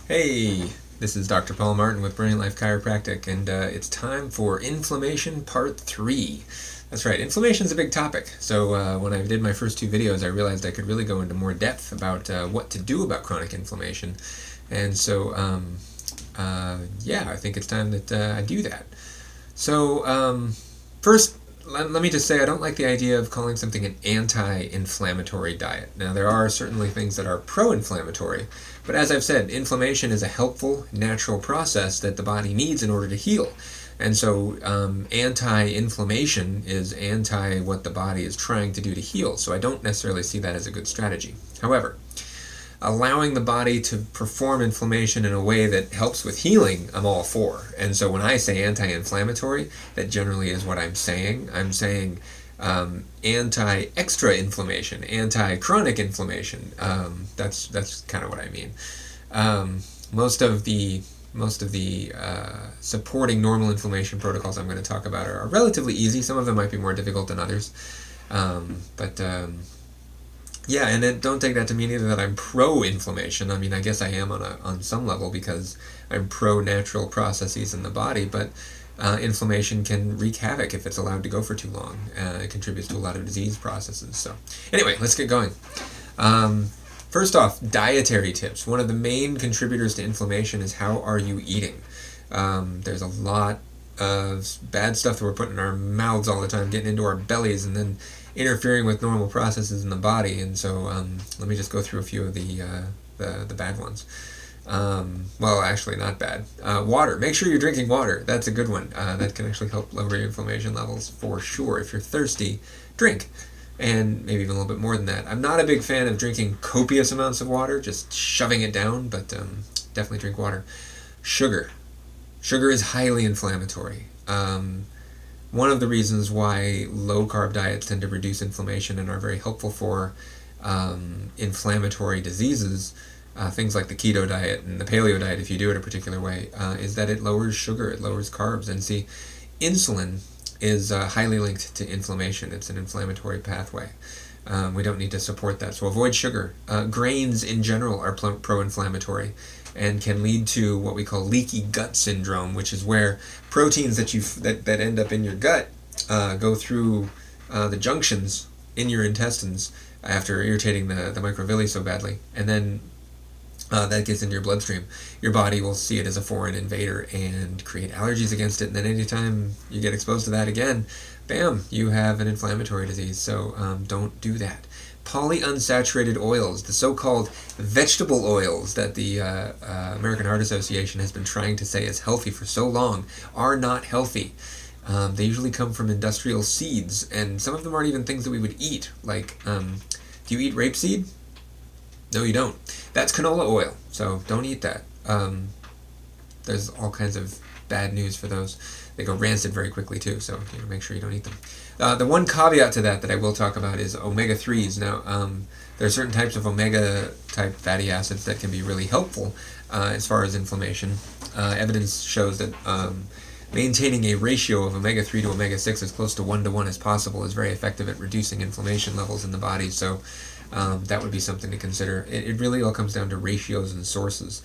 Hey, this is Dr. Paul Martin with Brilliant Life Chiropractic, and it's time for Inflammation Part 3. That's right, inflammation is a big topic. So when I did my first two videos, I realized I could really go into more depth about what to do about chronic inflammation. And so, I think it's time that I do that. So, first, let me just say I don't like the idea of calling something an anti-inflammatory diet. Now, there are certainly things that are pro-inflammatory, but as I've said, inflammation is a helpful, natural process that the body needs in order to heal. And so anti-inflammation is anti what the body is trying to do to heal. So I don't necessarily see that as a good strategy. However, allowing the body to perform inflammation in a way that helps with healing, I'm all for. And so when I say anti-inflammatory, that generally is what I'm saying. I'm saying anti-extra inflammation, anti-chronic inflammation. That's kind of what I mean. Most of the supporting normal inflammation protocols I'm going to talk about are relatively easy. Some of them might be more difficult than others. Yeah, and then don't take that to mean either that I'm pro-inflammation. I mean, I guess I am on some level because I'm pro-natural processes in the body, but inflammation can wreak havoc if it's allowed to go for too long. It contributes to a lot of disease processes. So anyway, let's get going. First off, dietary tips. One of the main contributors to inflammation is how are you eating? There's a lot of bad stuff that we're putting in our mouths all the time, getting into our bellies, and then interfering with normal processes in the body. And so let me just go through a few of the bad ones. Well, actually not bad. Water. Make sure you're drinking water. That's a good one. That can actually help lower your inflammation levels for sure. If you're thirsty, drink. And maybe even a little bit more than that. I'm not a big fan of drinking copious amounts of water, just shoving it down, but definitely drink water. Sugar. Sugar is highly inflammatory. One of the reasons why low-carb diets tend to reduce inflammation and are very helpful for inflammatory diseases, things like the keto diet and the paleo diet, if you do it a particular way, is that it lowers sugar, it lowers carbs. And see, insulin is highly linked to inflammation. It's an inflammatory pathway. We don't need to support that. So avoid sugar. Grains in general are pro-inflammatory and can lead to what we call leaky gut syndrome, which is where proteins that end up in your gut go through the junctions in your intestines after irritating the microvilli so badly, and then that gets into your bloodstream. Your body will see it as a foreign invader and create allergies against it, and then anytime you get exposed to that again, bam, you have an inflammatory disease. So don't do that. Polyunsaturated oils, the so-called vegetable oils that the American Heart Association has been trying to say is healthy for so long, are not healthy. They usually come from industrial seeds, and some of them aren't even things that we would eat. Like, do you eat rapeseed? No, you don't. That's canola oil, so don't eat that. There's all kinds of bad news for those. They go rancid very quickly too, so make sure you don't eat them. The one caveat to that I will talk about is omega-3s. Now, there are certain types of omega-type fatty acids that can be really helpful as far as inflammation. Evidence shows that maintaining a ratio of omega-3 to omega-6 as close to 1-to-1 as possible is very effective at reducing inflammation levels in the body. So that would be something to consider. It really all comes down to ratios and sources.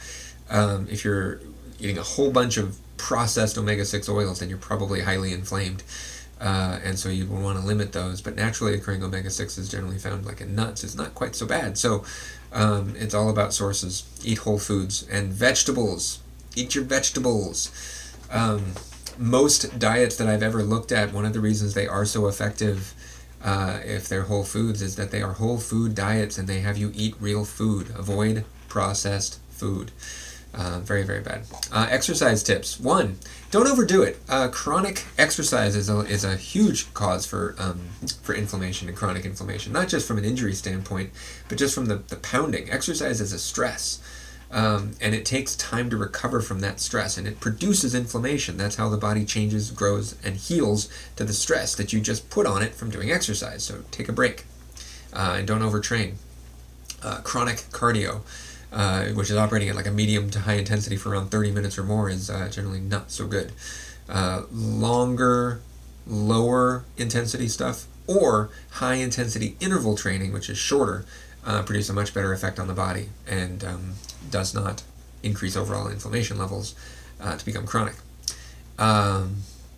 If you're eating a whole bunch of processed omega-6 oils, then you're probably highly inflamed. And so you would want to limit those. But naturally occurring omega-6 is generally found like in nuts. It's not quite so bad. So it's all about sources. Eat whole foods. And vegetables. Eat your vegetables. Most diets that I've ever looked at, one of the reasons they are so effective if they're whole foods is that they are whole food diets and they have you eat real food. Avoid processed food. Very, very bad. Exercise tips. 1, don't overdo it. Chronic exercise is a huge cause for inflammation and chronic inflammation, not just from an injury standpoint, but just from the pounding. Exercise is a stress, and it takes time to recover from that stress, and it produces inflammation. That's how the body changes, grows, and heals to the stress that you just put on it from doing exercise. So take a break, and don't overtrain. Chronic cardio, which is operating at like a medium to high intensity for around 30 minutes or more, is generally not so good. Longer, lower intensity stuff, or high intensity interval training, which is shorter, produce a much better effect on the body and does not increase overall inflammation levels to become chronic.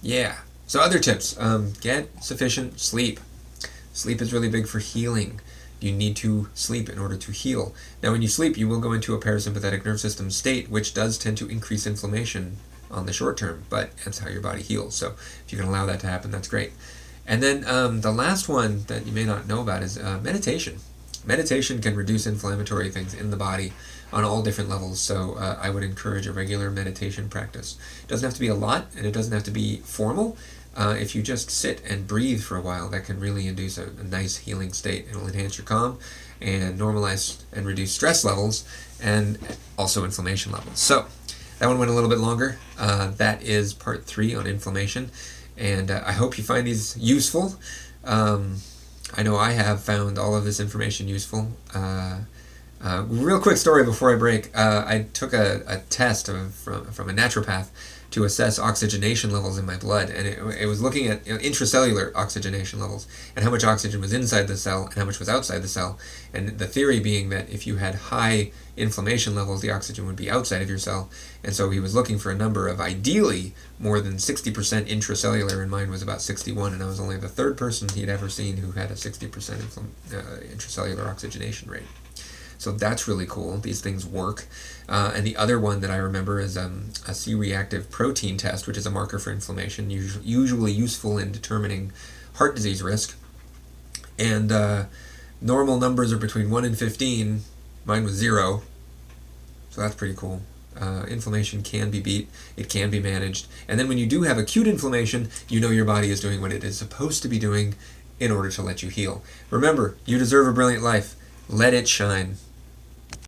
Yeah. So other tips, get sufficient sleep. Sleep is really big for healing. You need to sleep in order to heal. Now, when you sleep, you will go into a parasympathetic nerve system state, which does tend to increase inflammation on the short term, but that's how your body heals. So if you can allow that to happen, that's great. And then the last one that you may not know about is meditation. Meditation can reduce inflammatory things in the body on all different levels, so I would encourage a regular meditation practice. It doesn't have to be a lot, and it doesn't have to be formal. If you just sit and breathe for a while, that can really induce a nice healing state. It'll enhance your calm and normalize and reduce stress levels and also inflammation levels. So that one went a little bit longer. That is part 3 on inflammation, and I hope you find these useful. I know I have found all of this information useful. Real quick story before I break. I took a test from a naturopath to assess oxygenation levels in my blood, and it was looking at intracellular oxygenation levels and how much oxygen was inside the cell and how much was outside the cell, and the theory being that if you had high inflammation levels, the oxygen would be outside of your cell, and so he was looking for a number of ideally more than 60% intracellular, and mine was about 61, and I was only the third person he'd ever seen who had a 60% intracellular oxygenation rate. So that's really cool. These things work. And the other one that I remember is a C-reactive protein test, which is a marker for inflammation, usually useful in determining heart disease risk. And normal numbers are between 1 and 15. Mine was 0. So that's pretty cool. Inflammation can be beat. It can be managed. And then when you do have acute inflammation, you know your body is doing what it is supposed to be doing in order to let you heal. Remember, you deserve a brilliant life. Let it shine.